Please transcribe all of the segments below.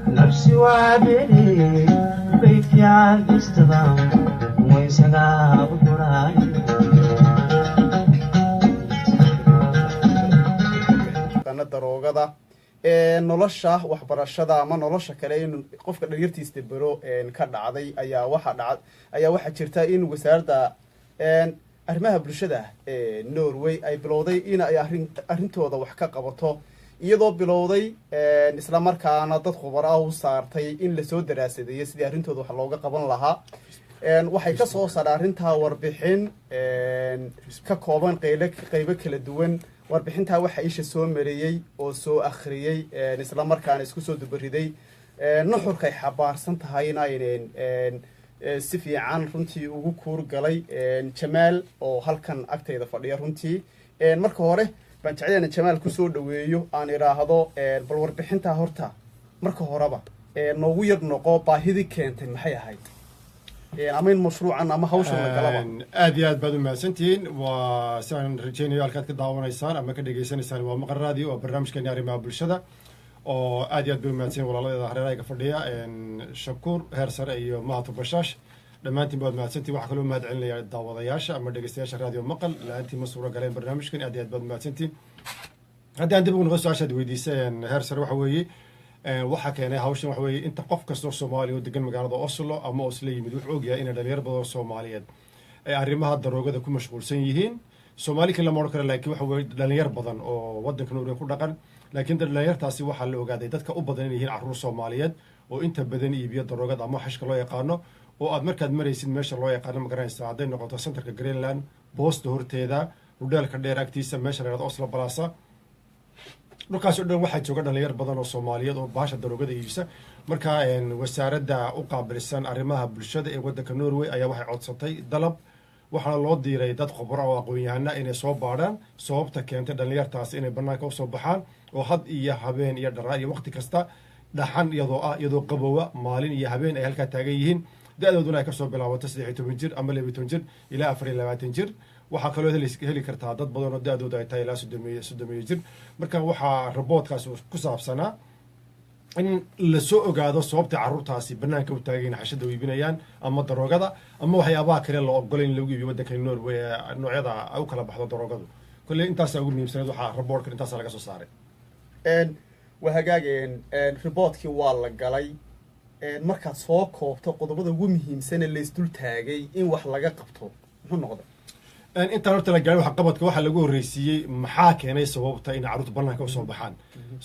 نفسي وعبري بيتي عالبستبام ويسقى بقراي أنا daroogada nolosha waxbarashada ama nolosha kale in qofka dhalinyartiisa baro ka dhacday ayaa waxa jirta in wasaaradda arrimaha bulshada Norway ay bilowday in ay arintooda wax ka qabato iyadoo bilowday isla markaana dad khubar ah u saartay in la soo daraasadeeyo sidii arintooda wax looga qaban lahaa waxay ka soo saareen arinta warbixin ka kooban qaybo kala duwan warbixinta waxa isha soo mareeyay oo soo akhriyay isla markaana isku soo dubariday nuxurka ay xabaarsan tahay inay si fiican runtii ugu kuur galay Jamaal oo halkan agteeda fadhiya runtii marka hore baan jecelahay Jamaal ku soo dhaweeyo aan iraahdo bal warbixinta horta marka horeba noogu yar noqo baahidi keentay maxay ahayd ama mashruucan ama hawshan la galaba aad iyo aad baad u mahadsantihiin waa saan rajaynayo halkaad ka daawanaysaan ama ka dhageysanaysaan waa maqal raadiyo oo barnaamijkeena arrimaha bulshada oo aad iyo aad bay u mahadsanyihiin walaaladeda hareeraha fadhiya Shakuur heer sare iyo Mahad Bashash dhammaantiin baad mahadsantihiin waxa kale oo mahad celinayaa daawadayaasha ama dhageystayaasha raadiyo maqal laantii ma suura galeen barnaamijkan aad iyo aad baad mahadsantihiin haddii aan dib ugu noqdo su'aashaad weydiiseen heer sare waxa weeye waxa keenay hawshan waxa weeye inta qof kasta oo Soomaali oo degan magaalada Oslo ama Oslo yimid wuxuu og yahay in dhalinyaro badan oo Soomaaliyeed ay arrimaha daroogada ku mashquulsan yihiin Soomaali kale ma oran karo laakiin waxa weeye dhalinyaro badan oo wadanka Norway ku dhaqan laakiin dhalinyartaasi waxa la ogaaday dadka u badan inay yihiin carruur Soomaaliyeed oo inta badan iibiyo daroogada ama xashka loo yaqaano oo aad markaad maraysid meesha loo yaqaano ma garanaysaa hadday noqoto centerka Greenland boosta horteeda hudheelka dheer agtiisa meesha la yiraahdo Oslo Plaza dhulkaas oo dhan waxaa jooga dhalinyaro badan oo Soomaaliyeed oo baasha daroogada iibisa marka wasaaradda u qaabilsan arrimaha bulshada ee wadanka Norway ayaa waxay codsatay dalab waxaana loo diiray dad khubaro oo aqoon-yahano inay soo baadhaan sababta keentay dhalinyartaas inay bannaanka u soo baxaan oo had iyo habeen iyo dharaa iyo waqti kasta dhaxan iyadoo qabowa maalin iyo habeen ay halkaa taagan yihiin da'dooduna ay ka soo bilaabato 13 jir ama 12 jir ilaa 24 jir waxaa kaloo heli kartaa dad badan oo da'dooda ay tahay ilaa 30 jir marka waxaa raboodkaas ku saabsanaa in la soo ogaado sababta carruurtaasi bannaanka u taageen xashada iibinayaan ama daroogada ama waxyaabaha kale loo ogolay in lagu iibiyo wadanka Norway noocyada ay u kala baxdo daroogadu kulli intaas ugu muhiimsan waxa raboodka intaas laga soo saaray wahagaageen reportkii waa la galay markaad soo koobto qodobada ugu muhiimsan ee la isdul taagay in wax laga qabto muxuu noqday inta horta la gaaray waxa qabadka waxa lagu horreysiyay maxaa keenay sababta in carruurtu bannaanka u soo baxaan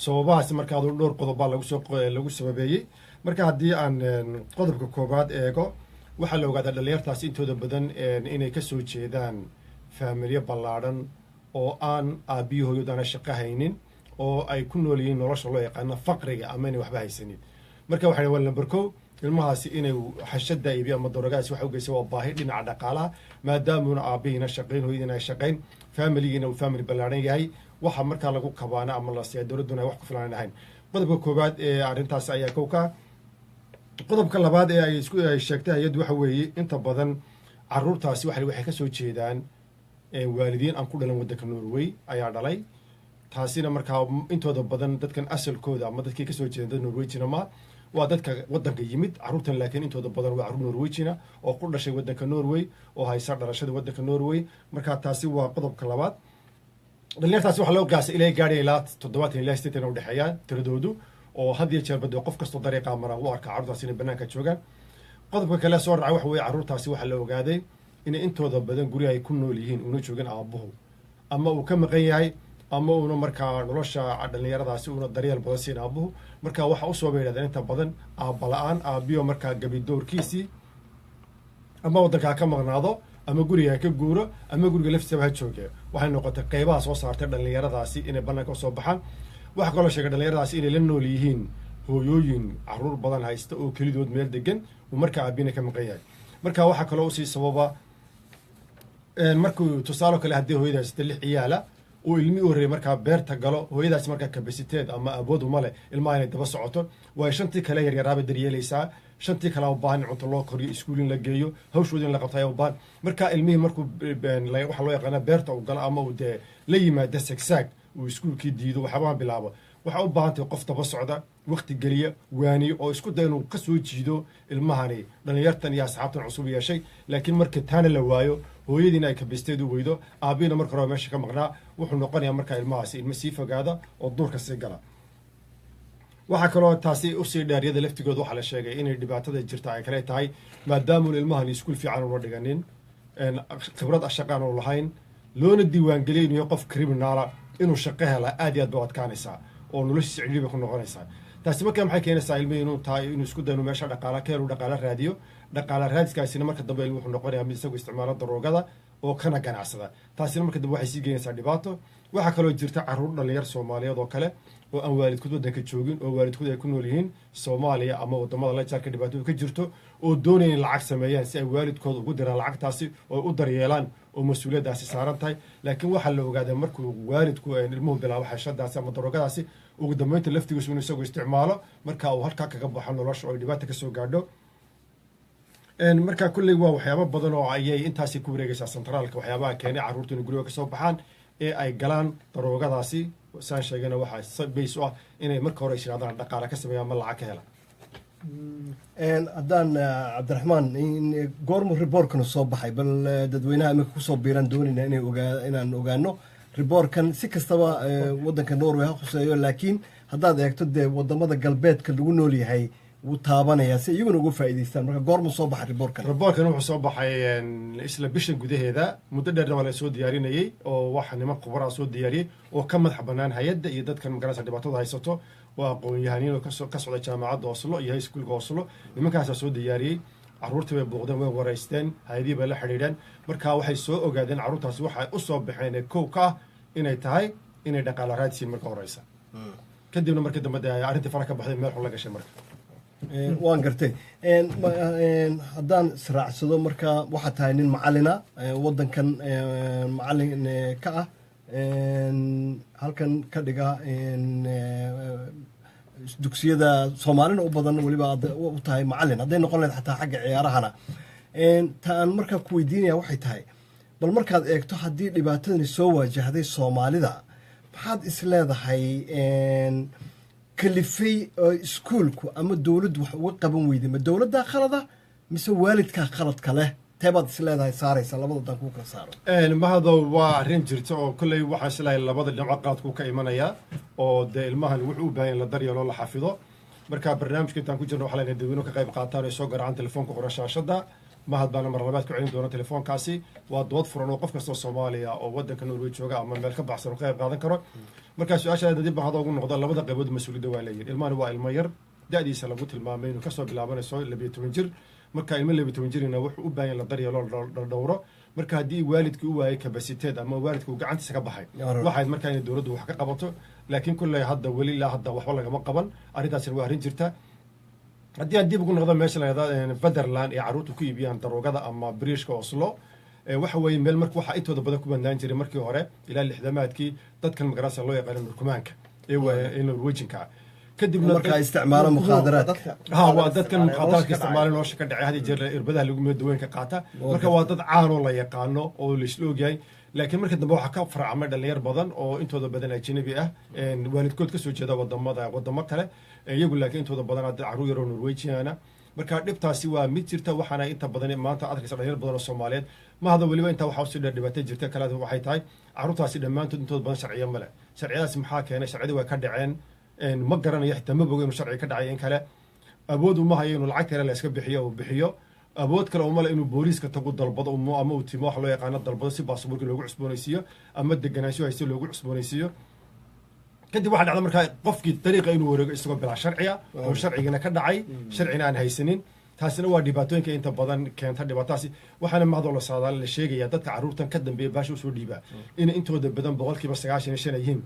sababahaas markaa dhowr qodob lagu sababeeyay marka haddii aan qodobka koobaad eego waxa la ogaaday dhalinyartaasi intooda badan inay ka soo jeedaan faamilyo ballaadhan oo aan aabiyo hooyadana shaqo haynin oo ay ku nool yihiin nolosha loo yaqaano faqriga ama inay waxba haysanin marka waxay wal number 2 ilmahaasi inay xashada iibiyo ama daroogadaasi waxa u geysay waa baahi dhinaca dhaqaalaha maadaama aabihiina shaqayn hooyadiina ay shaqayn faamiligiina uu faamili ballaaran yahay waxa markaa lagu kabaana ama la siyaa dowladuna wax ku filan ahayn qodobka koobaad ee arrintaas ayaa kowka qodobka labaad ee ay sheegtay hay'addu waxa weeye inta badan carruurtaasi waxay ka soo jeedaan waalidiin aan ku dhalan wadanka Norway ayaa dhalay taasina markaa intooda badan dadkan asalkooda ama dadkii ka soo jeedan dad Norwegian ma waa dadka wadanka yimid carruurtan laakiin intooda badan waa carruur Norwegian oo ku dhashay wadanka Norway oo haysa dhalashada wadanka Norway marka taasi waa qodobka labaad dhalinyartaasi waxa loo gaasay ilaa gaadhay ilaa 70 ilaa 80 u dhaxeeyaan tiradoodu oo had iyo jeer badoo qof kasto dariiqa mara u arka carruurtaasi inay bannaanka joogaan qodobka kale soo raacay waxa weeye carruurtaasi waxa la ogaaday inay intooda badan guriga ay ku nool yihiin una joogan aabuhu ama uu ka maqan yahay ama uuna markaa nolosha dhalinyaradaasi uuna daryeel badan siin aabuhu marka waxa u soo beeradeen inta badan aabba la'aan aabiyo markaa gabi doorkiisii ama wadanka ka maqnaado ama guriga ka guuro ama guriga laftiisa ha jooge waxay noqotay qaybaha soo saartay dhalinyaradaasi inay bannaanka soo baxaan waxa kaloo sheegay dhalinyaradaasi inay la nool yihiin hooyooyin carruur badan haysta oo kelidood meel degan uu markaa aabina ka maqan yahay marka waxa kaloo u sii sababa markuu tusaale kale haddii hooyada haysta 6 ciyaala uu ilmihii horreeyey markaa beerta galo hooyadaasi markaa kabasiteed ama awood uma leh ilmaha inay daba socoto waayo shantii kale yaryaraabay daryeelaysaa shantii kale u baahan in cunto loo koriyo iskuul in la geeyo hawshooda in la qabto ayaa u baahan marka ilmihii markuu waxaa loo yaqaana beerta uu galo ama uu dee la yimaado sagsaag uu iskuulkii diido waxyaabaha bilaabo waxaa u baahan tahay qof daba socda waqti geliya waaniyo oo isku day inuu ka soo jiido ilmahani dhallinyartan iyo asxaabtan cusub yeeshay laakiin marka taana la waayo hooyadiina ay kabisteed u weydo aabiina marka hore meesha ka maqnaa wuxuu noqonayaa markaa ilmahaasi ilmo sii fogaada oo duurka sii gala waxaa kaloo taasi usii dheeryada laftigooda waxaa la sheegay inay dhibaatada jirta ay kale tahay maadaamuun ilmahani iskuul fiican una dhiganin khibrad shaqaan u lahayn loona diiwaangelinayo qof criminaala inuu shaqo hela aad iyo aad ba adkaanaysaa oo noloshiisa cidhiiri bay ku noqonaysaa taasi markaa maxay keenaysaa ilmihii inuu tahay inuu isku dayo inuu meesha dhaqaala ka helo dhaqaala raadiyo dhaqaala raadiskaasina marka dambe ilmuhu wuxuu noqonayaa mid isagoo isticmaalo daroogada oo kana ganacsada taasina marka dambe waxay sii geenaysaa dhibaato waxaa kaloo jirta carruur dhallinyar soomaaliyeed oo kale oo aan waalidkood waddanka joogin oo waalidkood ay ku nool yihiin soomaaliya ama wadamada la jaarka dhibaatadu ka jirto oo doonaya in lacag sameeyaan si ay waalidkooda ugu diraan lacagtaasi oo u daryeelaan oo mas-uuliyaddaasi saaran tahay laakiin waxaa la ogaaday markuu waalidku ilmuhu bilaabo xashadaasi ama daroogadaasi ugu dambeynta laftigiisu inuu isagu isticmaalo marka uu halkaa kaga baxo nolosha oo ay dhibaata kasoo gaadho marka kulley waa waxyaabo badan oo ayay intaasi ku wareegaysaa centraalka waxyaabaha keenay carruurta inay guriga kasoo baxaan ee ay galaan daroogadaasi saan sheegana waxaa bays u ah inay marka hore isiraadaan dhaqaale ka sameeyaan ma lacag ka hela haddaan cabdiraxmaan goormu riboorkana soo baxay bal dadweynaha imika kusoo biiraan doonayna inaan ogaano riboorkan si kastaba waddanka norway ha khuseeyo laakiin haddaad eegto dee wadamada galbeedka lagu nool yahay wuu taabanayaa si iyaguna uga faa'iidaystaan marka goormu soo baxay riboorkan wuxuu soo baxay isla bishan gudaheeda muddo dheerna waa la soo diyaarinayey oo waxa niman khubaraa soo diyaariyey oo ka madax bannaan hay-adda iyo dadkan magarasa dhibaatada haysato oo aqoon-yahaniin oo ka socda jaamacadda oslo iyo highschoolka oslo nimankaasaa soo diyaariyey carruurtii bay booqdeen way waraysteen hay-adihii bay la xidhiidheen marka waxay soo ogaadeen carruurtaasi waxay u soo baxeen ee kow ka ah inay tahay inay dhaqaala raadsiin marka horeysa kadibna markii dambe dee arrintii fara ka baxday meel xun la gashay marka waan gartay haddaan israacsado marka waxaa tahay nin macalina waddankan macalin ka ah halkan ka dhiga dugsiyada soomaalina u badan weliba u tahay macalin hadday noqon lahayd xataa xagga ciyaarahana taan markaa ku weydiinaya waxay tahay bal markaad eegto haddii dhibaatadani soo waajahday soomaalida maxaad is leedahay kalifay iskuulku ama dowladdu wax uga qaban weyday ma dowladdaa khalada mise waalidkaa khaladka leh teebaad is leedahay saaraysa labada dhan kuu kala saaro mahadow waa arrin jirta oo kolley waxaan islahay labada dhinaco qaladkuu ka imanayaa oo dee ilmahan wuxuu u baahan in la daryeelo la xafido marka barnaamijka intaan ku jirno waxaa lena dadweynuhu ka qayb qaataan oo soo garacaan telefoonka qora shaashadda mahad baana mar labaad ku celin doona telefoonkaasi waa dood furan oo qof kastoo soomaaliya oo waddanka norway jooga ama meel ka baxsan oo ka qayb qaadan karo markaa su-aashaada dib mahada ugu noqda labada qaybood mas-uuliyadda waa leeyihin ilmahani waa ilmo yar da-diisa lagu tilmaamay inuu kasoo bilaabanayso 12 jir marka ilmo 12 jirina wuxuu u baahan la daryeelo la dhowro marka haddii waalidkii u waayay kabasiteed ama waalidku gacantiisa ka baxay waxayd markaa inay dowladdu wax ka qabato laakiin kulley hadda weli ilaa hadda waxba lagama qaban arrintaasina waa arrin jirta haddii aan dib ugu noqdo meesha layahda federland ee carruurta ku iibiyaan daroogada ama biriishka oslo waxa weeye meel marka waxaa intooda badan ku bandaan jiray markii hore ilaa 60maadkii dadkan magarasa loo yaqaano nurkumaanka ee norwejinka kadibna markaa isticmaalo mukhaadaraadka waa dadkan mukhaadaraadka isticmaala nolosha ka dhacay hadii jeer irbadaha lagu meedo daweynka qaata marka waa dad caan oo la yaqaano oo la isla ogyahay laakiin marka dambe waxaa ka farcamay dhalinyar badan oo intooda badan ajnabi ah waalidkood kasoo jeeda wadamo kale iyagu laakiin intooda badan carruur yaroo norwejiana marka dhibtaasi waa mid jirta waxaana inta badan maanta arkaysa dhalinyar badan oo soomaaliyeed mahada weliba intaa waxaa usii dheer dhibaatay jirta kale waxay tahay carruurtaasi dhammaantood intooda badan sharciya male sharciyadaasi maxaa keenay sharciyadii way ka dhaceen ma garanayo xitaa ma bogo inuu sharci ka dhacay in kale awood uma hayo inuu lacagta yare la iska bixiyo uu bixiyo awood kale uma le inuu booliiska tagu dalbado ama uu timo wax loo yaqaano dalbado si baasaboorka loogu cusboonaysiiyo ama deganaansho haysto loogu cusboonaysiiyo kadib waxaa dhacda markaa qofkii dariiqa inuu wareego isagoo bilaa sharciya oo sharcigana ka dhacay sharcina aan haysanin taasina waa dhibaatooyinka inta badan keenta dhibaataasi waxaana mahadoo la saadaal la sheegaya dadka carruurtan ka dambeeya baasha usoo dhiibaa inay intooda badan 95% yihiin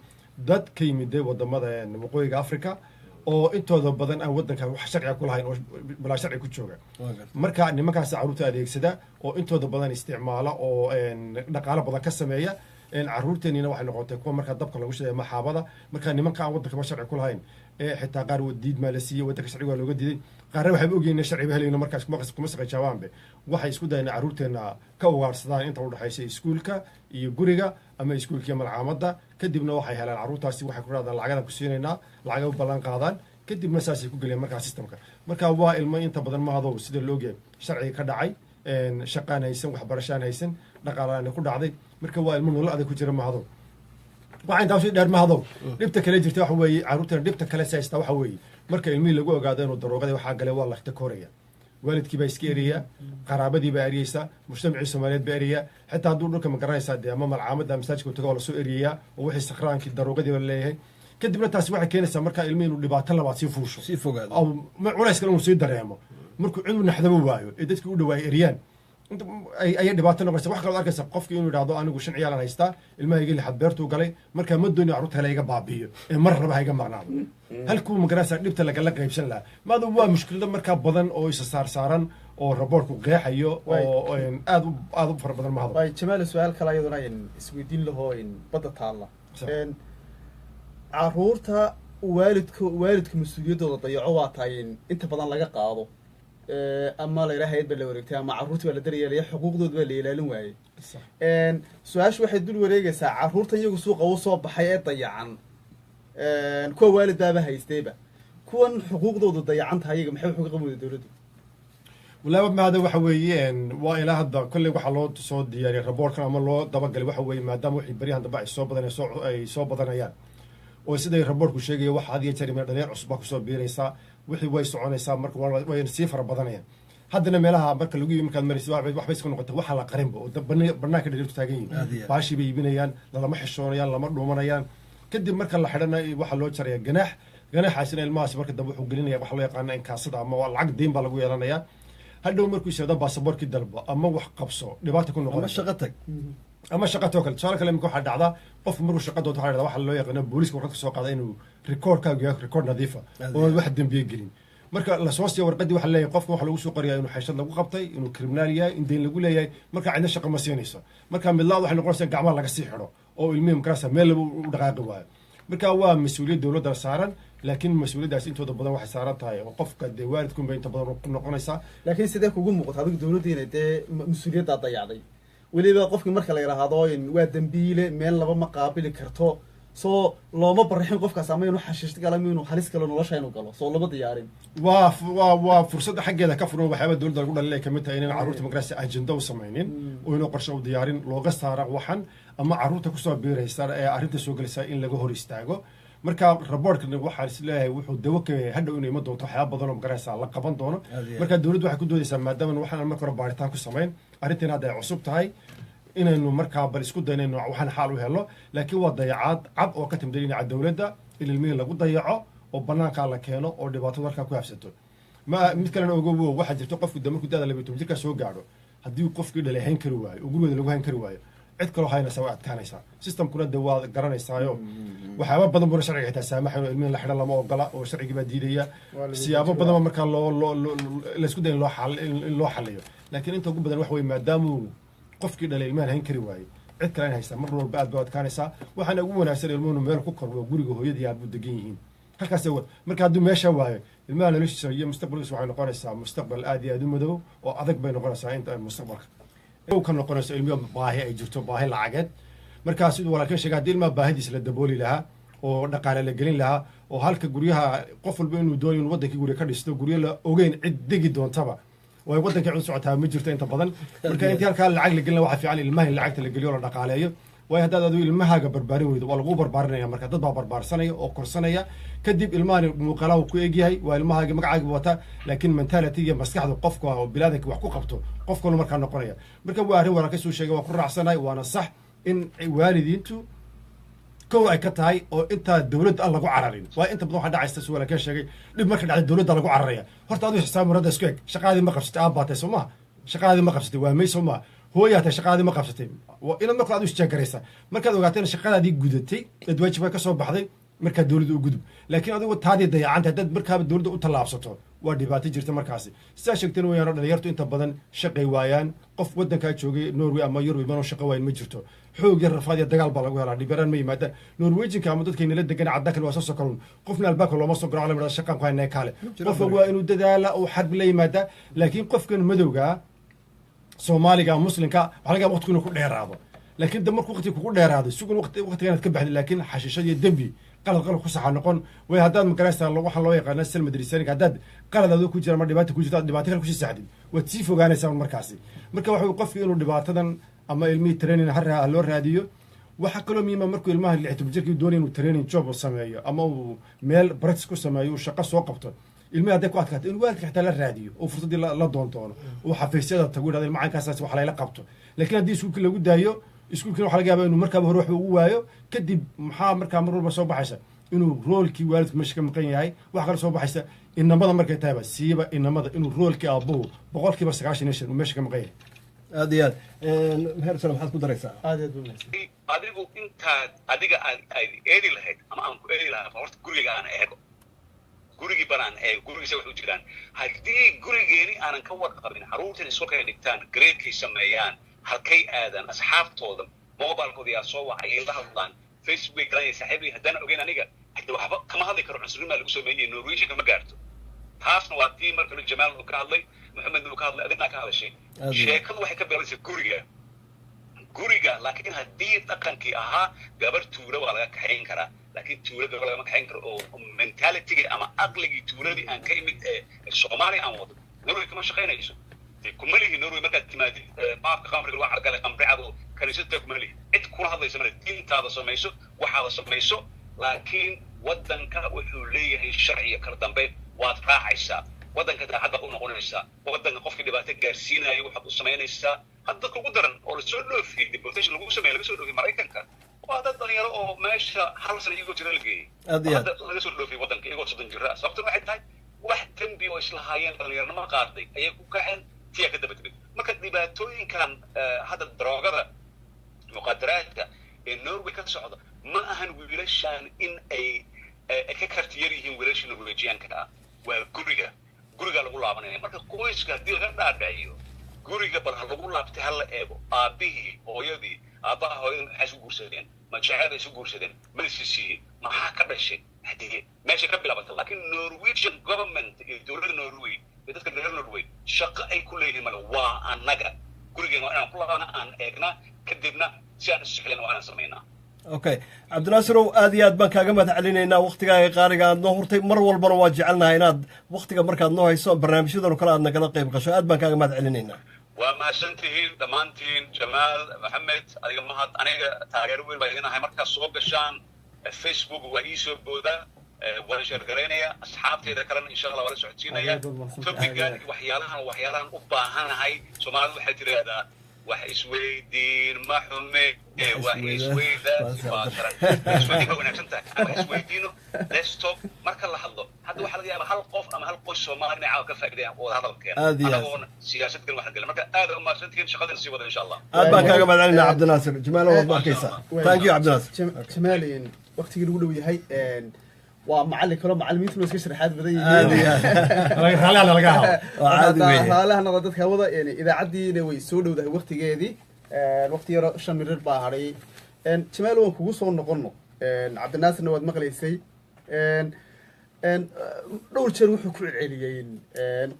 dad ka yimid wadamada waqooyiga africa oo intooda badan aan waddanka wax sharciga ku lahayn oo bilaa sharci ku jooga marka nimankaas carruurta adeegsada oo intooda badan isticmaala oo dhaqaalo badan ka sameeya caruurteenina waxay noqotay kuwa markaa dabka lagu shiday maxaabada markaa nimanka aan waddanka ma sharci ku lahayn xitaa qaar diid maa la siiyey waddanka sharciga waa looga diiday qaarna waxayba ogyihin in sharciba helayno markaas kuma saqajaabaanbe waxay isku dayeen caruurteenna ka ugaarsadaan inta udhexaysa iskuulka iyo guriga ama iskuulka iyo malcaamadda kadibna waxay helaan caruurtaasi waxay ku raadaan lacagadaan ku siinaynaa lacagay u ballan qaadaan kadibna saasay ku geleen markaa systemka marka waa ilmo inta badan mahadow sida laogyahay sharciga ka dhacay shaqaan haysan waxbarashaan haysan dhaqaalaana ku dhacday marka waa ilmo nolol adag ku jira mahadow waxaa intaa usii dheer mahadow dhibta kale jirta waxa weeye caruurteena dhibta kale si haystaa waxa weeye marka ilmihii lagu ogaado inuu daroogada waxaa gale waa la takooraya waalidkii baa iska eraya qaraabadii baa eriyeysa mujtamacii soomaaliyeed baa eriyaya xitaa hadduu dhulka ma garanaysaa dee ama malcaamadda masaajidka u tago waa lasoo eriyayaa oo wixii sakraankii daroogadii baa leeyahay kadibna taasi waxay keenaysaa markaa ilmihii inuu dhibaato labaad sii fuusho sii fogaado culays kale inuu sii dareemo markuu cid u naxdaba waayo ee dadkii u dhawaay eriyaan ayay dhibaato noqonaysa wax kaloo arkaysa qofkii inuu yidhahdo anigu 5 ciyaalan haystaa ilmahayga lixad beertuu galay markaa ma dooni carruurta kale iga baabi'iyo ee mar raba ha iga maqnaado halkuu magaraysaa dhibta lagala qaybsan lahaa maadu waa mushkilada markaa badan oo isa saarsaaran oo raboorku qeexayo oo aad u fara badan mahado way jamaal su'aal kale ayaduna isweydiin laho badda taalla caruurta waalidka mas'uuliyadooda dayaco waa tahay inta badan laga qaado ama la yidhaha hayad baa la wareegtay ama carruurta baa la daryeelaya xuquuqdooda baa la ilaalin waayey su-aashu waxay dul wareegaysaa carruurtan iyagu suuqa u soo baxay ee dayacan kuwa waalid baaba haystayba kuwan xuquuqdooda dayacan tahay iyaga maxay xuquuq qabooda dowladdu walaaba maada waxa weeye waa ilaa hadda kolley waxaa loo soo diyaariyay raboorkan ama loo dabagalay waxa weeye maadaama wixii baryahan dambe ay soo badanayaan oo siday raboorku sheegaya waxa had iyo jeer dhalinyar cusub baa kusoo biiraysaa wixii way soconaysaa marka way sii fara badanayaan haddana meelaha marka lagu yimi markaad maraysa waxbay iska noqotay waxaa la qarinba oo banaanka dhaliirtu taagan yihiin baashii bay iibinayaan lalama xishoonayaan lama dhuumanayaan kadib marka la xidhana waxaa loo jaraya ganaaxaasina ilmahaasi marka dambe wuxuu gelinaya waxa loo yaqaana inkaasada ama lacag deyn baa lagu yeelanayaa hadhow markuu isocdo baasaboorkii dalbo ama wax qabso dhibaata ku noqon ama shaqa too kale tusaale kale imika waxaa dhacdaa qofku markuu shaqa doonto waxaa dhacdaa waxa loo yaqaano booliiska warqad ka soo qaada inuu rikoorkaagu yahay rikoor nadiifa oo wax dembiye gelin marka lasoo siiya warqaddii waxaa leeyahay qofka waxa lagu soo qorayaa inuu xayshad lagu qabtay inuu kriminaal yahay in deyn lagu leeyahay marka cidna shaqa ma siinayso marka midlaad waxay noqonaysaa gacmaha laga sii xidho oo ilmihii makarasa meel laba u dhaqaaqi waayo marka waa mas-uuliyad dowladda saaran laakiin mas-uuliyaddaas intooda badan waxay saaran tahay oo qofka dee waalidkunba inta badan ku noqonaysaa laakiin sidee kugu muuqata adigu dowladdiina dee mas-uuliyaddaa dayacday weliba qofkii marka la yidhaahdo waa dembiile meel laba ma qaabili karto soo looma barixin qofkaas ama inuu xashiish galo ama inuu halis galo nolosha inuu galo soo lama diyaarin waa fursadda xaggeeda ka furan waxyaaba dowladda lagu dhalin ay kamid tahay inaan carruurta magarasa ajenda u samaynin oo inuu qorshe u diyaarin looga saara waxan ama carruurta kusoo biiraysa ee arrinta soo gelaysa in laga hor istaago marka raboorkan waxaa isleeyahay wuxuu dawo ka hadhow inay ima doonto waxyaaba badan oo magaraysa la qaban doono marka dowladdu waxay ku doodaysaa maadaama waxaan marka hore baaritaan ku samayn arrintan hadda ay cusub tahay inaynu markaa bal isku dayno inaynu waxaan xaal u helo laakiin waa dayacaad cad oo ka timid dhinaca dowladda in ilmihii lagu dayaco oo banaankaa la keeno oo dhibaatadu halkaa ku habsato mid kalena ogowo waxaa jirta qofku de markuu da'da 12 jirkaa soo gaadho haddii qofkii dhalay hayn kari waayo oo gurigooda lagu hayn kari waayo cid kaloo haynaysa way adkaanaysaa systemkuna de waa garanaysaayo waxyaaba badan buna sharciga xitaa saamaxa inuu ilmihin la xidhan lama ogola oo sharcigii baa diidaya siyaabo badanba markaa laysku day in loo xaliyo laakiin inta ugu badan waxa weye maadaamuu qofkii dhalay ilmahan hayn kari waaye cid kale in haystaa mar walba aad ba adkaanaysaa waxaana ugu wanaagsan ilmuhunu meel ku korbo guriga hooyadii aabuu degan yihiin halkaas marka hadduu meesha waayo ilmaha noloshiisa iyo mustaqbalkiisa waxay noqonaysaa mustaqbal aad iyo aad u madow oo adag bay noqonaysaa inta mustaqbalka ka noqonayso ilmiha baahi ay jirto baahi lacageed markaa siduu walaalkeen sheegay haddii ilmaha baahidiisa la dabooli lahaa oo dhaqaale la gelin lahaa oo halka guryaha qof walba inuu doonayo in wadankii gurya ka dhisto guryo la ogeyn cid degi doontaba way wadankii cid socotaa ma jirto inta badan marka intii halkaa lacag la gelin waxaa fiican ilmaha in lacagta la geliyo oo la dhaqaaleeyo waayo haddaad adigu ilmahaaga barbaarin weydo waa lagu barbaarinaya marka dad baa barbaarsanaya oo korsanaya kadib ilmahani muuqaalaha uu ku egyahay waa ilmahaagi magacaagi wata laakiin mentality iyo maskaxdu qofka oo bilaadanka wax ku qabto qofkanu markaa noqonaya marka waa arrin walaalkaysuu sheegay waa ku raacsanahay waana sax in waalidiintu kow ay ka tahay oo intaa dowladda aan lagu cararin waa inta badan waxaa dhacaysa si walaalkeen sheegay dhib marka dhacday dowladda lagu cararaya horta adigu xisaab marada isku eg shaqaadii ma qabsatay aabbaatay soo maha shaqaadii ma qabsatay waa may soo maha hooyaatay shaqaadii ma qabsatay inaad marka aad u isjaagaraysaa markaad ogaateen shaqadaadii gudatay dad waajibka ka soo baxday markaa dowladda u gudub laakiin adigu taadii dayacanta haddaad markaaba dowladda u tallaabsato waa dhibaato jirta markaasi sidaa sheegteen wayaan dhalinyartu inta badan shaqay waayaan qof waddankaa joogay Norway ama Yurub imanoo shaqo waayn ma jirto xoog yar rafaad iyo dagaal baa lagu helaa dhibaraan ma yimaadaan Norwegianka ama dadkayna la degan cadda kale waa soo sokoron qofna albaabka looma soo garaacay marada shaqan ku haynay kale qofka waa inuu dadaala oo xarb la yimaada laakiin qofkan madowga Soomaaliga muslimka waxa laga waqti inuu ku dheeraado laakiin damar waqti ku dheeraado sugan waqtigan ka baxday laakiin xashiishad iyo dambi qalad ku sax noqon way haddaad magaraysaa waxa loo yaqaan sal madrisaaniga haddaad qalad ku jira ma dhibaato ku jirta dhibaato kale ku sii saxdin waad sii fogaanaysaa markaasi marka waxa uu qofku inuu dhibaatadan ama ilmi training har loo raadiyo waxa kaloo miima markuu ilmaha 6 jirkii doonay inuu training job sameeyo ama uu meel practice ku sameeyo shaqo soo qabto ilmaha hadday ku adkaato in waalidka xitaa la raadiyo oo fursadii la doonto oo xafiisyada tagu yiraahdo ilmahankaas wax la qabto laakiin haddii iskuulka lagu daayo iskuulkina waxa laga yaabaa inuu markaaba hore wax ugu waayo kadib maxaa markaa mar walba soo baxaysa inuu roolkii waalidku meesha ka maqan yahay wax kale soo baxaysa inamada markay tahayba siiba inamada inuu roolkii aabuhu 99% uu meesha ka maqan yahay aad iyo aad meher sano maxaad ku daraysaa aad iyo aad adigu intaad adiga aad eedi lahayd ama aan ku eedi lahaa horta guriga aan eego gurigii banaan ee gurigiisa wax u jiraan haddii gurigeeni aanan ka warqabin xaruntan isku kala dhigtaan gradeekay sameeyaan halkay aadan asxaabtooda mobilkooda yaa soo wacay la hadlaan Facebook galayay saaxiibay haddana ogeyn aniga hadda waxba kama hadli karo cunsurima lagu sameeyay Norwegian kama gaarto taasna waa tii marka Jamaal uu ka hadlay Maxamed uu ka hadlay adina ka hadashay sheekadu waxay ka bilaabantay guriga laakiin haddii dhaqankii ahaa gabar tuula waa laga kaxayn karaa laakiin tuulada lagama kaxayn karo oo mentality ama aqligii tuuladii aan ka imid ee Soomaaliya aan wado Norway kama shaqaynayso kumalihi Norway markaad timaadid maafka qamriga waxa laga qamricado kaniisada kumalihi cid kula hadlaysa ma diintaada samayso waxaad samayso laakiin wadanka wuxuu leeyahay sharci kala dambeyn waad raacaysaa wadanka daacad u noqonaysaa wadanka qofkii dhibaato gaarsiinayo waxaad u samaynaysaa hadda ugu daran oo la soo dhoofiyay deportation lagu sameeyay laga soo dhoofiyay Mareykanka waa dad dhalinyaro oo meesha hal sano iyagoo jira la geeyay laga soo dhoofiyay wadanka iyagoo 7 jira sababtuna waxay tahay wax dambi oo isla haayeen dhalinyarnimo qaarday ayay ku kaceen tiya ka daba tagin marka dhibaatooyinkan hadda droogada muqaddaraadka ee Norway ka socda ma ahan wiilashan in ay ka kartiyar yihiin wiilasha Norwegianka waa guriga lagu laabanaya marka qoyska hadii laga dhaadhaciyo guriga bal lagu laabtay hal eego aabihii hooyadii aabaha hooyada waxay isu guursadeen ma jacayl isu guursadeen ma isisiiyeen maxaa ka dhashay hadii meesha ka bilaabantay laakiin Norwegian government iyo dowladda Norway dadka reer Norway shaqo ay ku leeyihiin mal waa anaga gurigeena aan ku laabana aan eegna kadibna si aan isu xilin waan sameeynaa okay Cabdinaasirow aad iyo aad baan kaaga mahadcelinaynaa waqtigaaga qaaliga aad noo hurtay mar walbana waa jecelnahay inaad waqtiga markaad noo hayso barnaamijyadan kale aad nagala qayb gasho aad baan kaaga mahadcelinaynaa waa mahadsantihiin dhammaantiin Jamaal Maxamed adiga mahad aniga taageero weyn baa idinahay markaad soo gashaan Facebook waa ii soo booda waan sheergaraynaya asxaabteeda kalena insha Allah wala socodsiinaya topigan waxyaalahan u baahanahay Soomaalidu waxay tiraahdaa wax isweydiin ma xume wax isweydiin isweydiino let's talk marka la hadlo hadda waxa laga yaabaa hal qof ama hal qoys Soomaali ah ka faa'iideeyaan oo hadalkeena anagoon siyaasad gal wax gal marka aad u mahadsantihiin shaqadan sii wada insha Allah aad baan kaaga mahadcelinaa Cabdinaasir Jamaal waad markaysaa thank you Cabdinaasir Jamaalin waqtigii lagu dhow yahay waa macallin kale macallimiintu iska sharaxaad badan yihiin raalaha laga hawo raalaha noqdo dadka wada idaacadiina way soo dhowdahay waqtigeedii waqti yar 5 minute baa haray Jamaal waan kugu soo noqono Cabdinaasirna waad maqlaysay dhowr jeer wuxuu ku celceliyay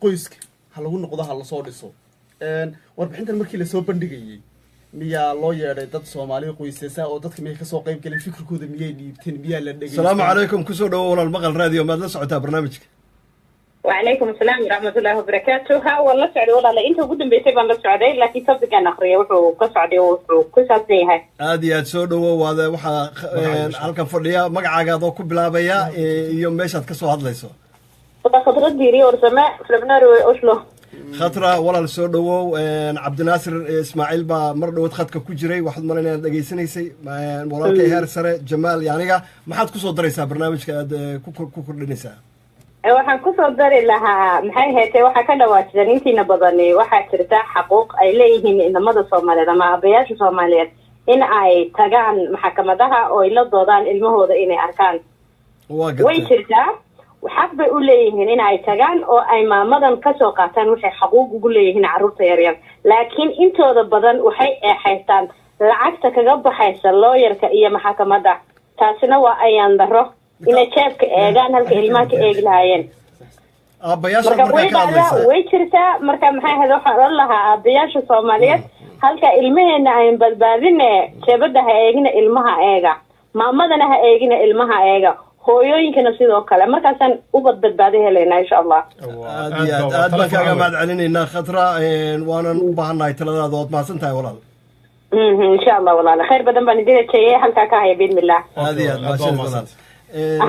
qoyska ha lagu noqdo ha la soo dhiso warbixintan markii la soo bandhigayay miyaa loo yeedhay dad Soomaali qoysasa oo dadka miyay ka soo qayb galeen fikirkooda miyay dhiibteen miyaa la dhagay Assalaamu calaykum ku soo dhawow walaal maqal raadiyo maad la socotaa barnaamijka وعليكم السلام ورحمة الله وبركاته ها والله سعد والله أنت وجودن بيسيبان بس سعدي لكن صدق أنا أخري وحو كسعدي وحو كسعديها aad iyo aad soo dhawow waada waxa halkan fadhiya magacaaga ku bilaabaya iyo meeshaad ka soo hadlayso خضرت ديري ورسماء فلبنار وأوشلو khatra walaal soo dhawow Cabdinaasir Ismaaciil baa mar dhawaad khadka ku jiray waxaad malaynayaa dhageysanaysay walaalkay heer sare Jamaal yaaniga maxaad ku soo daraysaa barnaamijka aad ku kordhinaysaa waxaan ku soo dari lahaa maxay heetay waxa ka dhawaajin intiina badan waxa jirta xaquuq ay leeyihiin inamada Soomaaliyeed ama abayaasha Soomaaliyeed in ay tagaan maxkamadaha oo ay la doodaan ilmahooda inay arkaan way jirtaa xaq bay u leeyihiin in ay tagaan oo ay maamadan kasoo qaataan waxay xaquuq ugu leeyihiin carruurta yaryar laakiin intooda badan waxay eexaystaan lacagta kaga baxaysa looyarka iyo maxkamadda taasina waa ayaan daro inay jeebka eegaan halka ilmaha ka eegi lahaayeen way jirtaa marka maxay ahayd waxaan odhan lahaa aabayaasha soomaaliyeed halka ilmaheena ayn badbaadine jeebada ha eegina ilmaha eega maamadana ha eegina ilmaha eega hooyooyinkana sidoo kale markaasaan ubad badbaado helaynaa insha allah aad baan kaaga mahad celinaynaa khatra waanan u baahannahay taladaada ood mahadsan tahay walaal insha allah walaal khayr badan baan idin rajeeyay halkaa ka haya biidnillah aad iyo aad maasha walaal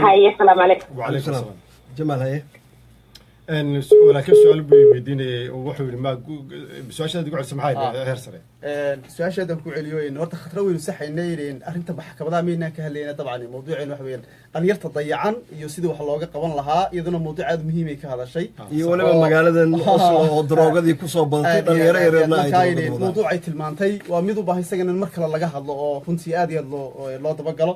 haye asalaamu calaykum وعليكم السلام jamaal haye laakiin su-aal buu weydiinayay wuxuu yidhi ma su-aashaada ugu celisa maxay heer sare su-aashaadaan ku celiyo horta khatra weynu saxaynayeen arrinta maxkamadaha maynaan ka hadlayna dabcan mawduuceen waxa weeyaan dhalinyarta dayacan iyo sidii wax looga qaban lahaa iyaduna mawduuc aad muhiimay ka hadashay iyo waliba magaaladan Oslo oo daroogadii kusoo badatay dhalinyaro yaryarna ay mawduuc ay tilmaantay waa mid u baahan isagana in mar kale laga hadlo oo runtii aad iyo aad loo dabagalo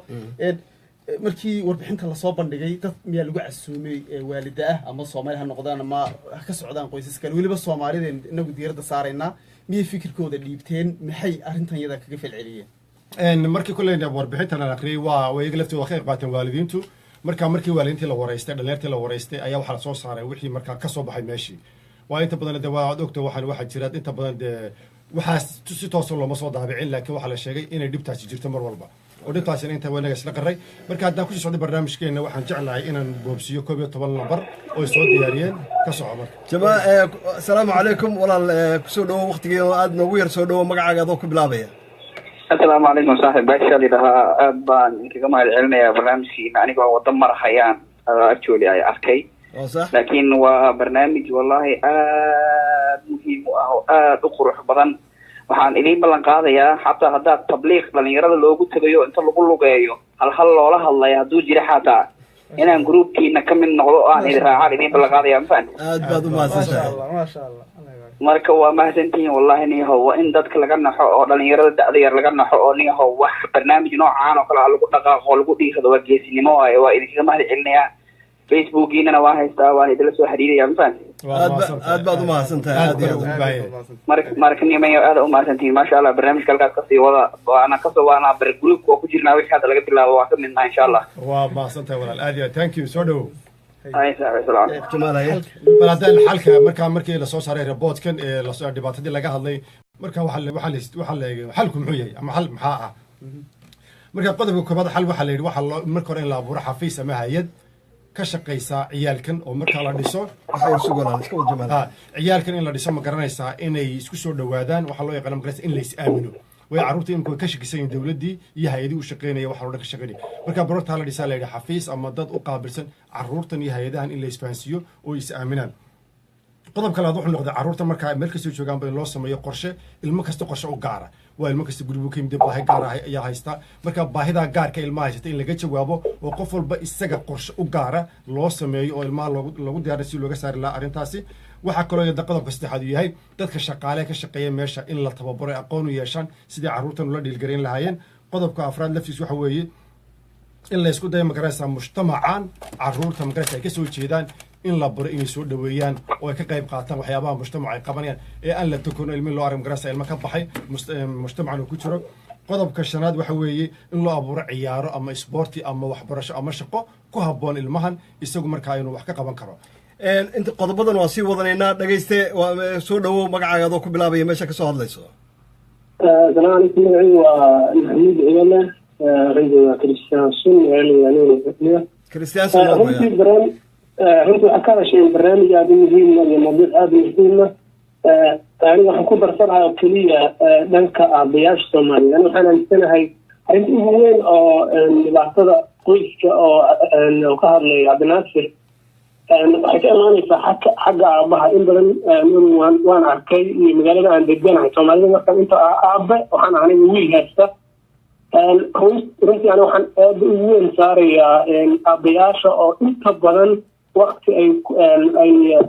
markii warbixinta lasoo bandhigay dad miyaa lagu casuumay waalida ah ama Soomaali ha noqdaan ama ka socdaan qoysaska waliba Soomaalida inagu diiradda saarayna miyay fikirkooda dhiibteen maxay arrintan yada kaga falceliyeen markii kulleena warbixintan la aqriyay waa iyaga laftooda ka qayb qaateen waalidiintu markii waalidiintii la wareystay dhalinyartii la wareystay ayaa waxa la soo saaray wixii markaa ka soo baxay meeshii waa inta badan waa ogta waxa jira inta badan waxaas si toos looma soo daabicin laakiin waxa la sheegay inay dhibtaasi jirto mar walba ودتاسين أنت وين جالس لقري مركز دا كل شيء صدق برنامج كنا وحن جعل إن بوبسيو كوبي طبعا نمبر ويسود ديارين كسر عمر جماعة السلام عليكم والله كسودو وقت جاد نوير سودو مقعد ذوك بلابية السلام عليكم صاحب باشا لها أبان كما العلمية برنامج يعني هو ضمر حيان actually أي أركي لكن وبرنامج والله مهم أو أقرح بدن waxaan idin ballan qaadayaa xataa haddaad tabliiq dhalinyarada loogu tagayo inta lagu lugeeyo hal loola hadlayo hadduu jira xataa inaan gruubkiina ka mid noqdo oo aan idin raacaan idin ballan qaadayaa mafaan aad baad u mahadsantahay maasha allah marka waa mahadsantihiin wallahi niyahow waa in dadka laga naxo oo dhalinyarada da'da yar laga naxo oo niyahow wax barnaamij noocaan oo kale lagu dhaqaaqo lagu dhiirado waa geesinimo waaye waa idinkaga mahad celinayaa facebookiinana waa haystaa waan idila soo xiriirayaa mafaan aad baad u mahadsantahay aad iyo marka nimayo aad u mahadsantihiin maasha allah barnaamijka halkaas kasii wada waana bar groupka oo ku jirnaa wixii hadda laga bilaabo waa ka midnaa insha allah waa mahadsantahay walaal aad iyo thank you soo dhow bal haddaan xalka markii lasoo saaray reportkan ee dhibaatadii laga hadlay marka waxaa la eegay xalku muxuu yahay ama xal maxaa ah marka qodobka koobaad xal waxaa la yidhi marka hore in la abuuro xafiis ama hay'ad ka shaqeysa ciyaalkan oo marka la dhiso ciyaalkan in la dhiso ma garanaysaa inay isku soo dhawaadaan waxaa loo yaqaan magaraysa in la is aamino way carruurta imika ka shakisan yihiin dowladdii iyo hay-adii u shaqeynaya waxa dhan ka shaqeynaya marka barortaa la dhisaa la yidhi xafiis ama dad u qaabilsan carruurtan iyo hay-adahan in la isfahansiiyo oo is aaminaan qodobka labaad wuxuu noqday carruurta markaa meel kastoo joogaanba in loo sameeyo qorshe ilmo kasta qorshe u gaara waa ilmo kasta gurigu ka yimid baahi gaar ah ayaa haysta marka baahidaa gaarka ilmaha haysata in laga jawaabo oo qof walba isaga qorshe u gaara loo sameeyo oo ilmaha lagu diyaaray si looga saari lahaa arrintaasi waxaa kaloo yada qodobka saddexaad uu yahay dadka shaqaale ka shaqeeya meesha in la tababaro aqoon u yeeshaan sidii carruurtan ula dhiilgarayn lahaayeen qodobka afraad laftiis waxa weeye in la isku dayo magaraysaa mujtamacan carruurta magaraysa ay ka soo jeedaan in la baro inay soo dhaweeyaan oo ay ka qayb qaataan waxyaabaha mujtamaca ay qabanayaan ee aan la takono ilmi loo arag magaraysa ilmo ka baxay mujtamacan uu ku jiro qodobka shanaad waxa weeye in loo abuuro ciyaaro ama isboorti ama waxbarasho ama shaqo ku habboon ilmahan isagu markaa inuu wax ka qaban karo inta qodobadan waa sii wadanaynaa dhegayste soo dhawow magacaaga adoo ku bilaabaya meesha ka soo hadlayso السلام عليكم magacaygu waa maxamuud cigale rayga Christian Sun Christian runtii waxaa ka hadashay barnaamij aad u muhiim ah iyo mawduuc aad u muhiim ah aniga waxaan ku darsanahay oo keliya dhanka aabayaasha Soomaaliya aniga waxaan aaminsanahay arrinta ugu weyn oo dhibaatada qoyska oo ka hadlaya Cabdinaasir waxay ka imaanaysaa xagga aabaha in badan waan arkay iyo magaalada aan deganahay Soomaalida markaan inta aabe waxaan aniga wiil haysta runtii aniga waxaan aad ugu weyn saarayaa aabayaasha oo inta badan waqti ay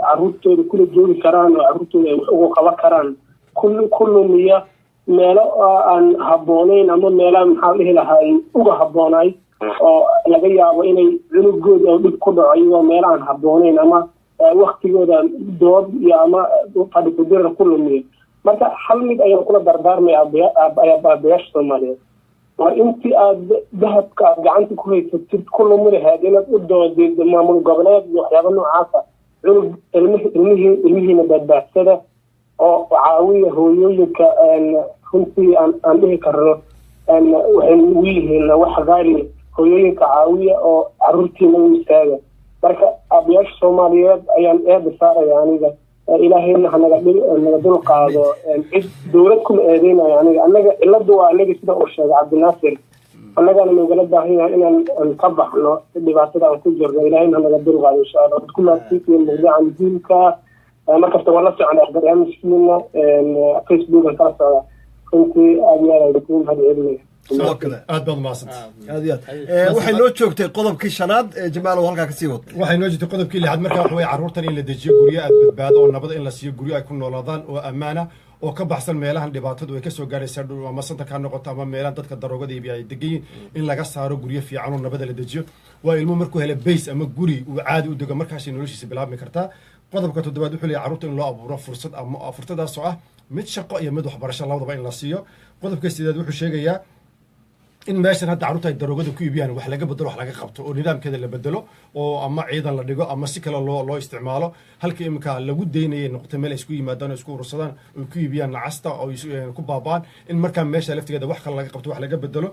carruurtooda kula joogi karaan oo carruurtooda ay wax ugu qaban karaan kullumiya meelo aan habboonayn ama meelaha maxaa dhihi lahay uga habboonaay oo laga yaabo inay cunugooda oo dhib ku dhaco iyagoo meelo aan habboonayn ama waktigooda dood iyo ama fadhi kudirar ku lumiyo marka hal mid ayaan kula dardaarmay aabayaasha soomaaliyeed war intii aad dahabka aad gacanta ku haysatid ku lumi lahayd inaad u doodid maamul goboleed iyo waxyaaba noocaasa cunug ilmihiina badbaadsada oo caawiya hooyooyinka runtii aan dhihi karno waxay ugu yihiin wax qaali hooyooyinka caawiya oo caruurtiina u istaaga marka aabayaasha soomaaliyeed ayaan eeda saaraya aniga ilaahayna hanaga dul qaado cid dowlad kuma eedeynayo anaga cilada waa anaga sida uu sheegay cabdinaasir annagana nagala baahan yahay inaan ka baxno dhibaatada aan ku jirno ilaahayna hanaga dul qaado insha allah dadku maasiikiin mawduucan diinka markasta waa la socda barnaamijkiina facebookan kala socda runtii aad iyo aad ku mahadcelinaya sidoo kale aad baad mahadsantahay aad iyo aad waxay noo joogtay qodobkii shanaad jamaal halkaa kasii wad waxay noo joogtay qodobkii lixaad markaa waxa weeye carruurtan in la dejiyo guryo aad badbaado oo nabada in la siiyo guryo ay ku noolaadaan oo ammaana oo ka baxsan meelahan dhibaatadu ay kasoo gaadhaysa ama santarka ha noqoto ama meelahan dadka daroogada iibiya ay degan yihin in laga saaro guryo fiican oo nabada la dejiyo waa ilmuhu markuu hela bays ama guri uu caadi u dego markaasay noloshiisa bilaabmi kartaa qodobka toddobaad wuxuu leeyahay carruurta in loo abuuro fursad ama fursadaas oo ah mid shaqo iyo mid waxbarasho labadaba in la siiyo qodobka sideed wuxuu sheegayaa in meeshan hadda carruurta ay daroogada ku iibiyaan wax laga bedelo wax laga qabto oo nidaamkeeda la bedelo oo ama ciidan la dhigo ama si kale loo isticmaalo halka iminka lagu daynayay noqota meel ay isku yimaadaan oo isku urursadaan oo ku iibiyaan nacasta oo ku baabaan in markaa meesha laftigeeda wax kale laga qabto wax laga bedelo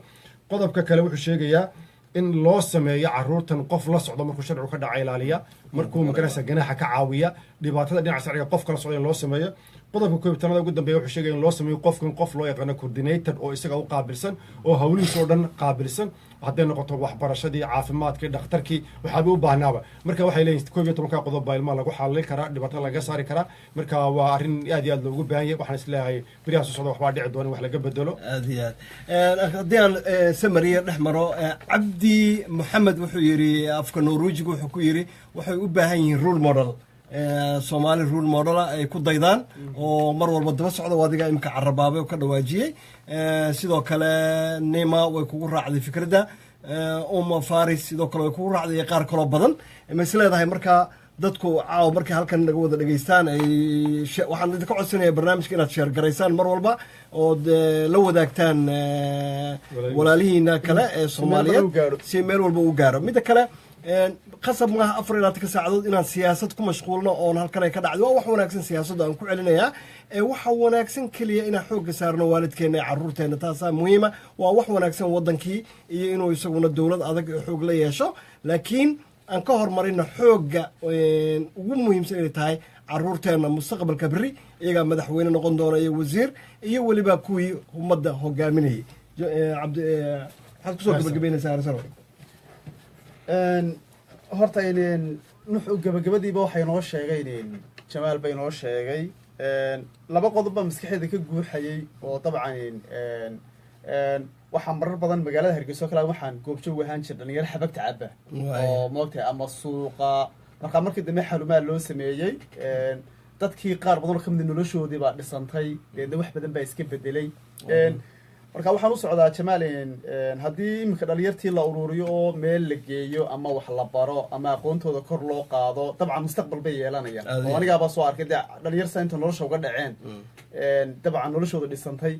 qodobka kale wuxuu sheegayaa in loo sameeyo carruurtan qof la socdo markuu sharcigu ka dhaca ilaaliya markuu magaraysa ganaaxa ka caawiya dhibaatada dhinaca sharciga qof kala socda in loo sameeyo qodobka koobitanada ugu dambeeya wuxuu sheegaya in loo sameeyo qof loo yaqaano coordinator oo isaga u qaabilsan oo hawlihiisa oo dhan qaabilsan hadday noqoto waxbarashadii caafimaadkii dhakhtarkii waxaaba u baahnaaba marka waxay leeyihin 11 qodob baa ilmaha lagu xalin karaa dhibaatada laga saari karaa marka waa arrin aad iyo aad loogu baahan yahay waxaan isleeyahay beriyaas socda waxbaa dhici doona wax laga bedelo aad iyo aad haddii aan samariya dhex maro cabdi maxamed wuxuu yidhi afka norwejiga wuxuu ku yidhi waxay u baahan yihiin role model soomaali rule modela ay ku daydaan oo mar walba daba socda adiga imka carabaabay oo ka dhawaajiyey sidoo kale nima way kugu raacday fikradda uma faris sidoo kale way kugu raacday qaar kaloo badan ma is leedahay markaa dadku caaw markay halkan naga wada dhegaystaan ay waxaan idinka codsanayaa barnaamijka inaad sheer garaysaan mar walba ood la wadaagtaan walaalihiina kale ee soomaaliyeed si meel walba u gaaro midda kale qasab maaha 24 saacadood inaan siyaasad ku mashquulno oon halkan ay ka dhacdo waa wax wanaagsan siyaasadda aan ku celinayaa waxa wanaagsan kaliya inaan xoogga saarno waalidkeena iyo carruurteena taasaa muhiima waa wax wanaagsan waddankii iyo inuu isaguna dowlad adag xoog la yeesho laakiin aan ka hormarino xoogga ugu muhiimsan inay tahay carruurteena mustaqbalka berri iyagaa madaxweyne noqon doona iyo wasiir iyo weliba kuwii ummadda hogaaminayay waxaad kusoo gabagabeynaysaa arsano horta nuxu gabagabadiiba waxay noo sheegay jamaal bay noo sheegay laba qodob baa maskaxeeda ka guuxayay oo dabcan waxaa marar badan magaalada hargeysa kale waxaan goobjoog ahaan jir dhalinyaro xabagta caba oo moogtahay ama suuqa markaa markii dambe xalumaa loo sameeyey dadkii qaar badan oo kamid noloshoodii baa dhisantay deedna wax badan baa iska bedelay marka waxaan u socdaa jamaal haddii iminka dhalinyartii la ururiyo oo meel la geeyo ama wax la baro ama aqoontooda kor loo qaado dabcan mustaqbal bay yeelanayaan oo anigaabaa soo arkay dee dhalinyarsa inta nolosha uga dhaceen dabcan noloshooda dhisantay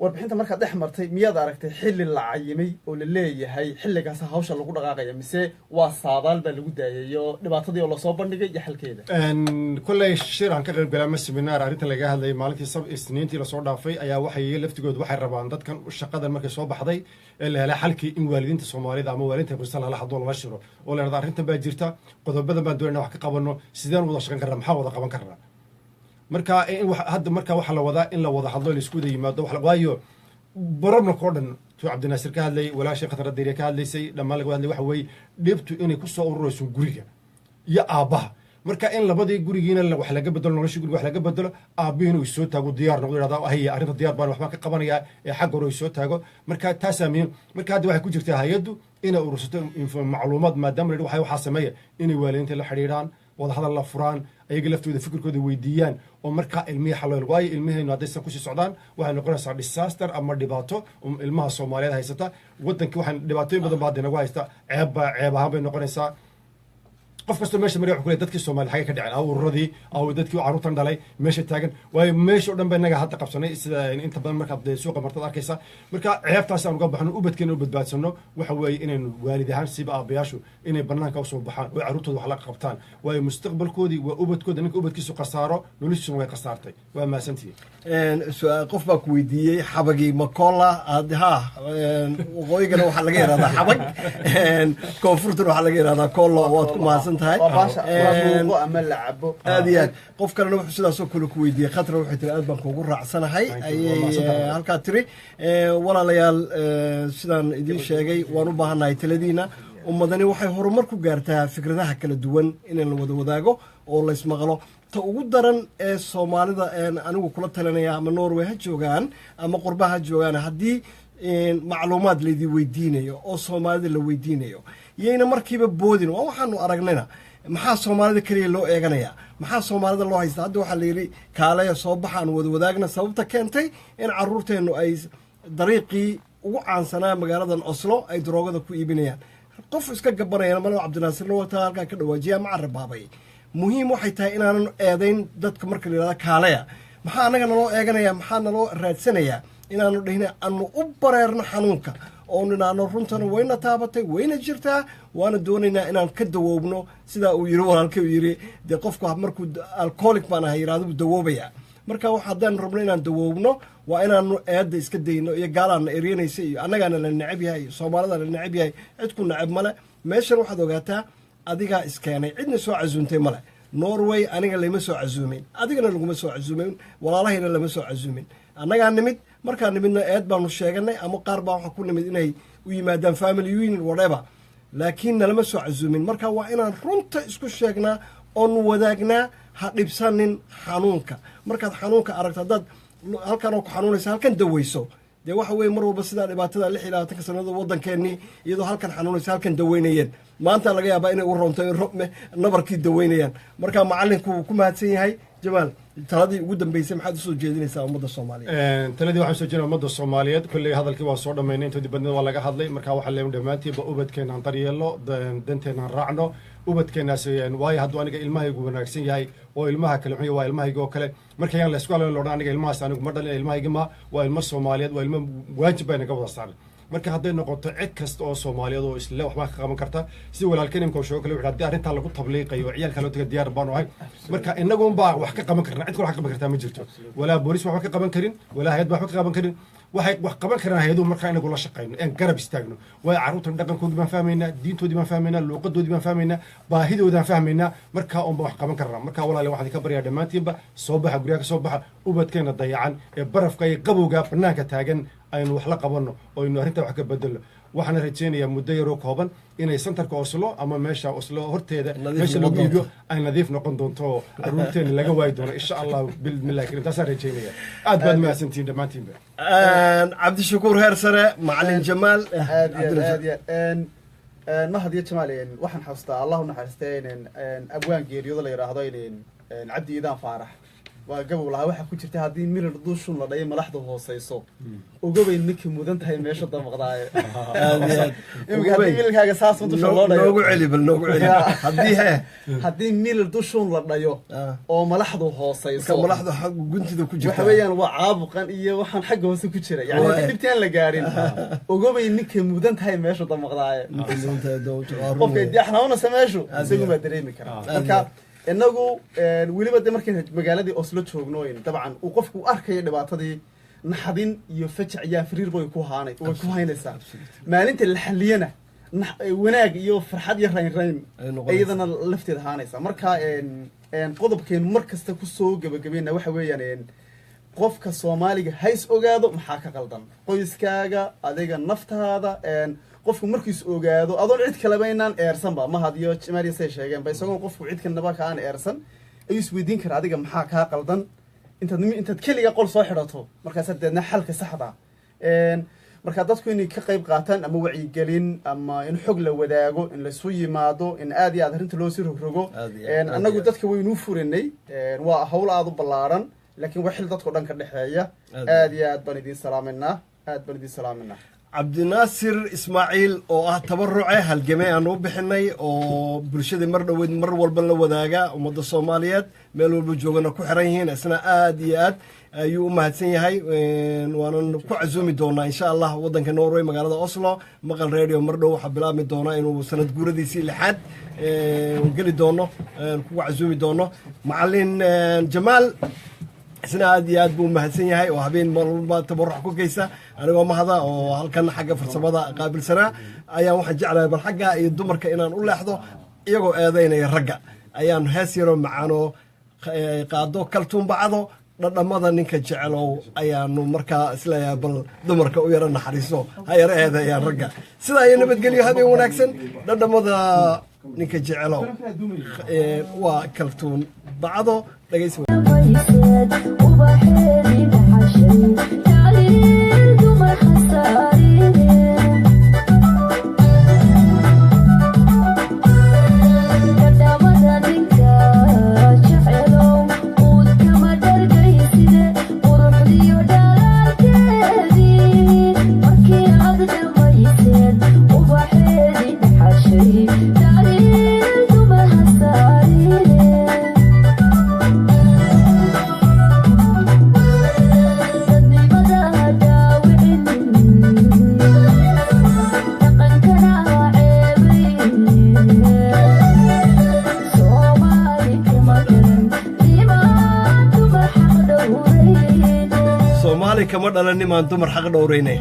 warbixinta markaad dhex martay miyaad aragtay xilli la cayimay oo la leeyahay xilligaas hawsha lagu dhaqaaqaya mise waa saadaal baa lagu daayayo dhibaatadii oo lasoo bandhigay iyo xalkeeda kolley shir aan ka qayb galay ama seminar arrintan laga hadlayay maalintii isniintii lasoo dhaafay ayaa waxay laftigooda waxay rabaan dadkan shaqadan markay soo baxday ee la helay xalkii in waalidiinta soomaalida ama waalidiinta kristal hala hadoo lala shiro oo la yidhahdo arrintan baa jirta qodobadan baan doonayna wax ka qabanno sideen wada shaqan karnaa maxaa wada qaban karnaa marka hadda marka waxaa la wadaa in la wada hadlo la isku wada yimaado waayo bararnaka oo dhan tuu cabdinaasir ka hadlayay walaashay khatar dariya ka hadlaysay dhammaan laga hadlay waxa weeye dhibtu inay ku soo ururayso guriga iyo aabbaha marka in labadii gurigiina wax laga bedelo noloshii guriga wax laga bedelo aabbihiina uu soo taago diyaar noqdo yidhahda haya arrinta diyaar baan waxbaan ka qabanayaa ee xagga hore uu soo taago marka taasaa muhiim marka hadda waxay ku jirtaa hay-addu inay urursato macluumaad maadaama la waxaa sameeya inay waalidiinta la xidhiidhaan wada hadal la furaan ayaga laftooda fikirkooda weydiiyaan oo markaa ilmihi xalooyl waayo ilmihaynu haddaysan kusii socdaan waxay noqonaysaa disaster ama dhibaato ilmaha soomaaliyeed haysata waddankii waxaan dhibaatooyin badan ba hadda inagu haysta ceeb ahaan bay noqonaysaa qof kastoo meesha marya wuxuu ku leeyahay dadkii Soomaaliya xagee ka dhaceen aw ururadii aw dadkii carruurtan dhalay meesha taagan waayo meesha oo dhan ba inaga hadda qabsanay sida inta badan markaad suuqa martad arkaysa marka ceebtaas aan uga baxno ubadkeena u badbaadsano waxa weeye inaynu waalid ahaan siba aabayaashu inay banaanka u soo baxaan oo carruurtooda wax la qabtaan waayo mustaqbalkoodii waa ubadkooda ninka ubadkiisu qasaaro noloshiisuna way qasaartay waa maasantihiin su'aal qof baa ku weydiiyey xabagii makola ha waqooyigana waxaa laga yidhahdaa xabag koonfurtuna waxaa laga yidhahdaa koolo waad ku mahadsan tahay aad iyo aad qof kalena wuxuu sidaasoo kale ku weydiiyey khatra waxay tiri aad baan kuugu raacsanahay ayay halkaa tiri walaalayaal sidaan idiin sheegay waan u baahannahay taladiina ummadani waxay horumar ku gaartaa fikradaha kala duwan in la wada wadaago oo la ismaqlo ta ugu daran ee soomaalida anigu kula talinaya ama Norway ha joogaan ama qurbaha ha joogaan haddii macluumaad laydii weydiinayo oo soomaalida la weydiinayo yayna markiiba boodin waa waxaanu aragnayna maxaa soomaalida kaliya loo eeganayaa maxaa soomaalida loo haystaa hadda waxaa la yidhi kaalaya soo baxaan wada wadaagna sababta keentay in carruurteennu ay dariiqii ugu caansanaa magaaladan Oslo ay daroogada ku iibinayaan qof iska gabanayana malo cabdinaasirna wataa halkaa ka dhawaajiya macarrabaabay muhiim waxay tahay inaanan eedayn dadka marka la yidhahda kaalaya maxaa annaga naloo eeganayaa maxaa naloo raadsanayaa inaanu dhihina anu u bareerno xanuunka oo ninaano runtana wayna taabatay wayna jirtaa waana doonaynaa inaan ka dawoobno sidaa uu yidhi walaalkay uu yidhi dee qofku markuu alcoholic baan ahay yidhahdo buu dawoobaya marka haddaan rabno inaan dawoobno waa inaanu eedda iska dayno iyo gaalaana eryanaysa iyo annagaana la necab yahay iyo soomaalida la necab yahay cid ku necab male meeshan waxaad ogaataa adigaa iskeenay cidna soo casuumtay male Norway aniga lama soo casuumin adigana laguma soo casuumin walaalahayna lama soo casuumin annagaa nimid markaa nimidna eed baanu sheeganay ama qaar baa waxa ku nimid inay u yimaadaan family union whatever laakiin nalama soo casuumin marka waa inaan runta isku sheegnaa oon wadaagnaa ha dhibsanin xanuunka markaad xanuunka aragto haddaad halkan oo ku xanuunaysa halkan daweyso dee waxa weeye mar walba sidaa dhibaatada 26 sannadood waddankeennii iyadoo halkan xanuunaysa halkan daweynayeen maanta laga yaabaa inay u roonto nabarkii daweynayaan marka macallinku wuu ku mahadsan yahay jamaal taladii ugu dambeysay maxaad usoo jeedinaysaa ummadda soomaaliyeed taladii waxaan soo jeedinaa ummadda soomaaliyeed kolley hadalkii waa soo dhammaynay intoodii badneed waa laga hadlay marka waxaa leeyahay dhammaantiinba ubadkeena aan daryeelno danteena aan raacno ubadkeenaas waayo hadduu aniga ilmahaygu wanaagsan yahay oo ilmaha kale wuxuu waa ilmahayga oo kale marka yaan la isku halin loodhan aniga ilmahaas anigu ma dhalin ilmahayga ma waa ilmo soomaaliyeed waa ilmo waajib bay naga wada saaran marka hadday noqoto cid kasta oo soomaaliyeed oo isle waxbaa ka qaban karta si walaalkeen imka sheego kale haddii arrintaa lagu tabliiqayo oo ciyaalka loo taga diyaar baanu ahay marka inagunbaa wax ka qaban karna cid kale wax ka qaban kartaa ma jirto walaa boolis waxba ka qaban karin walaa hayad waxba ka qaban karin waxay wax qaban karaan hayadu marka inagu la shaqeyno aan garab istaagno way carruurtan dhaqankoodii baan fahmaynaa diintoodii baan fahmaynaa luuqadoodii baan fahmaynaa baahidoodaan fahmaynaa marka unba wax qaban karnaa marka walaale waxaan ka baryaa dhammaantiinba soo baxa guryaha ka soo baxa ubadkeena dayacan ee barafka iyo qabowga banaanka taagan aynu wax la qabanno oo aynu arrintaa wax ka bedelno waxaana rajaynayaa muddo yaroo kooban inay santarka Oslo ama meesha Oslo horteeda meesha lagu iibiyo ay nadiif noqon doonto carruurteena laga waayi doono insha Allah bilmillaah karim taasaan rajaynaya aad baad mahadsantihiin dhammaantiinba cabdishakuur heer sare macallin jamaal mahad iyo jamaal waxaan xasuustaa allahu naxariistay abwaan geeriyooda la yidhaahdo cabdi iidaan faarax waa gabow lahaa waxaa ku jirta haddii mirir duushun la dhayo madaxda hooseyso ogobay ninka mudan tahay meesha damaqdaaye imika haddii mirirkaaga saas dusha loo dhayo noogu celi bal noogu celi haddii mirir dushun la dhayo oo madaxdu hooseyso madaxdu guntida ku jirta waxa weeyaan waa caabuqan iyo waxaan xagga hoose ku jira yani haddii dhibtaan la gaarin ogobay ninka mudan tahay meesha damaqdaaye qofka diyaxnaanasa meeshu isagu baa dareemi karaa marka inagu weliba de markaan magaaladii Oslo joogno dabcan uu qofku arkayo dhibaatadii naxadin iyo fajac iyo firiir bay ku haynaysaa maalinta la xaliyana wanaag iyo farxad iyo rayn ayadana lafteeda haanaysa marka qodobkeen mar kasta ku soo gabagabeena waxa weeyaan qofka Soomaaliga hays ogaado maxaa ka qaldan qoyskaaga adiga naftaada qofku markiis ogaado adoon cid kale baynaan eersan ba ma hadiyo Jamaal say sheegeen bay isagoo qofku cid kan naba ka aan eersan ay isweydiin kara adiga maxaa ka qaldan intaad kaliya qol soo xidhato markaas deedna xalka saxda marka dadku inay ka qayb qaataan ama wacyigelin ama in xog la wadaago in laisu yimaado in aad iyo aad arrinta loo sii rogrogo annagu dadka waynuu furinay waa hawl aad u ballaaran laakiin waa xil dadkao dhan ka dhexeeya aad iyo aad baan idiin salaaminaa cabdinaasir ismaaciil oo ah tabaruce halgame aan u bixinay oo bulshada mar dhoweyd mar walba la wadaaga ummadda soomaaliyeed meel walba joogana ku xiran yihiin isna aad iyo aad ayuu u mahadsan yahay waanan ku casuumi doonaa insha allah waddanka norway magaalada oslo maqal radio mar dhow waxaa bilaabmi doonaa inuu sanad guuradiisii 6aad geli doono kugu casuumi doono macalin jamaal isna aad iyo aad buu mahadsan yahay oo habeen walba tabaruc ku geysa anigoo mahada oo halkan xagga farsamada qaabilsanaa ayaan waxaan jeclahay bal xagga iyo dumarka inaan u leexdo iyagoo eedaynaya ragga ayaan hees yaroo macaano qaado kaltuun bacdo dhadhamada ninka jecelow ayaanu markaa isleeyahay bal dumarka u yaro naxariiso ha yaro eedeeyaan ragga sidaa iyo nabadgelyo habeen wanaagsan dhadhamada ninka jecelow waa kaltuun bacdo dhegaysi kama dhalan nimaan dumar xaq dhowrayne